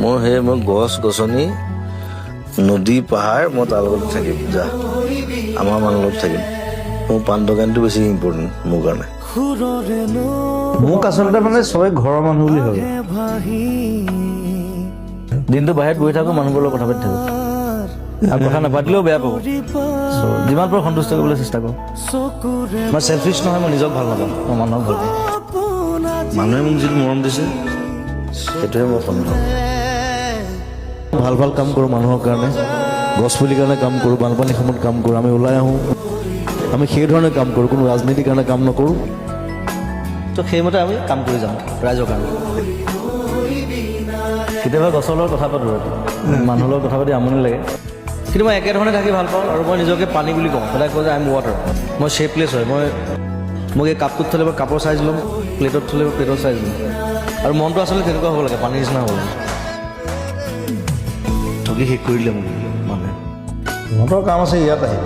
মোৰ সেই মই গছ গছনি নদী পাহাৰ মই তাৰ লগত থাকিম যা আমাৰ মানুহৰ লগত থাকিম মোৰ পাণ দোকানটো বেছি ইম্পৰ্টেণ্ট মোৰ কাৰণে মোক আচলতে মানে চবেই ঘৰৰ মানুহ বুলি ভাবে দিনটো বাহিৰত বহি থাকোঁ মানুহবোৰৰ লগত কথা পাতি থাকোঁ আৰু কথা নাপাতিলেও বেয়া পাব যিমান পাৰোঁ সন্তুষ্ট কৰিবলৈ চেষ্টা কৰোঁ মই চেলফিছ নহয় মই নিজক ভাল নাপাওঁ মই মানুহক ভাল পাওঁ মানুহে মোক যিটো মৰম দিছে সেইটোৱে মই সন্মান ভাল ভাল কাম কৰোঁ মানুহৰ কাৰণে গছপুলিৰ কাৰণে কাম কৰোঁ বানপানীৰ সময়ত কাম কৰোঁ আমি ওলাই আহোঁ আমি সেইধৰণে কাম কৰোঁ কোনো ৰাজনীতিৰ কাৰণে কাম নকৰোঁ তো সেইমতে আমি কাম কৰি যাওঁ ৰাইজৰ কাৰণে কেতিয়াবা গছৰ লগত কথা পাতোঁ মানুহৰ লগত কথা পাতি আমনি লাগে কিন্তু মই একেধৰণে থাকি ভাল পাওঁ আৰু মই নিজকে পানী বুলি কওঁ সদায় কওঁ যে আই এম ৱাটাৰ মই শ্বেপলেছ হয় মোক এই কাপটোত থ'লে মই কাপৰ চাইজ ল'ম প্লেটত থ'লে মই প্লেটৰ চাইজ ল'ম আৰু মনটো আচলতে তেনেকুৱা হ'ব লাগে পানীৰ নিচিনা হ'ব লাগে ঠগি শেষ কৰি দিলে মোক মানুহে সিহঁতৰ কাম আছে ইয়াত আহিব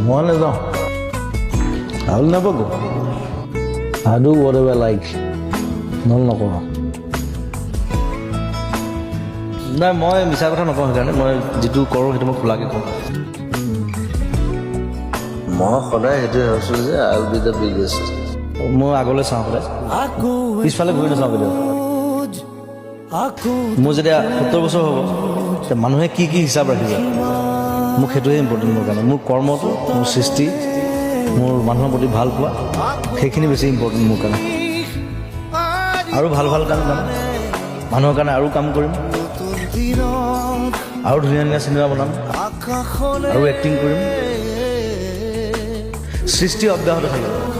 মই নাযাওঁ আৰু নাপাব আই ডু হোৱাট এভাৰ লাইক নল নকৰোঁ নাই মই মিছা কথা নকওঁ সেইকাৰণে মই যিটো কৰোঁ সেইটো মই খোলাকৈ কওঁ মই সদায় সেইটোৱে ভাবিছোঁ যে আই উইল বি দ্য বিগেষ্ট মই আগলৈ চাওঁ সদায় পিছফালে ঘূৰি নাচাওঁ কেতিয়াও মোৰ যেতিয়া 70 বছৰ হ'ব তেতিয়া মানুহে কি কি হিচাপ ৰাখিব মোক সেইটোৱে ইম্পৰ্টেণ্ট মোৰ কাৰণে মোৰ কৰ্মটো মোৰ সৃষ্টি মোৰ মানুহৰ প্ৰতি ভাল পোৱা সেইখিনি বেছি ইম্পৰ্টেণ্ট মোৰ কাৰণে আৰু ভাল ভাল কাম কৰিম মানুহৰ কাৰণে আৰু কাম কৰিম আৰু ধুনীয়া ধুনীয়া চিনেমা বনাম আৰু এক্টিং কৰিম সৃষ্টি অব্যাহত থাকিব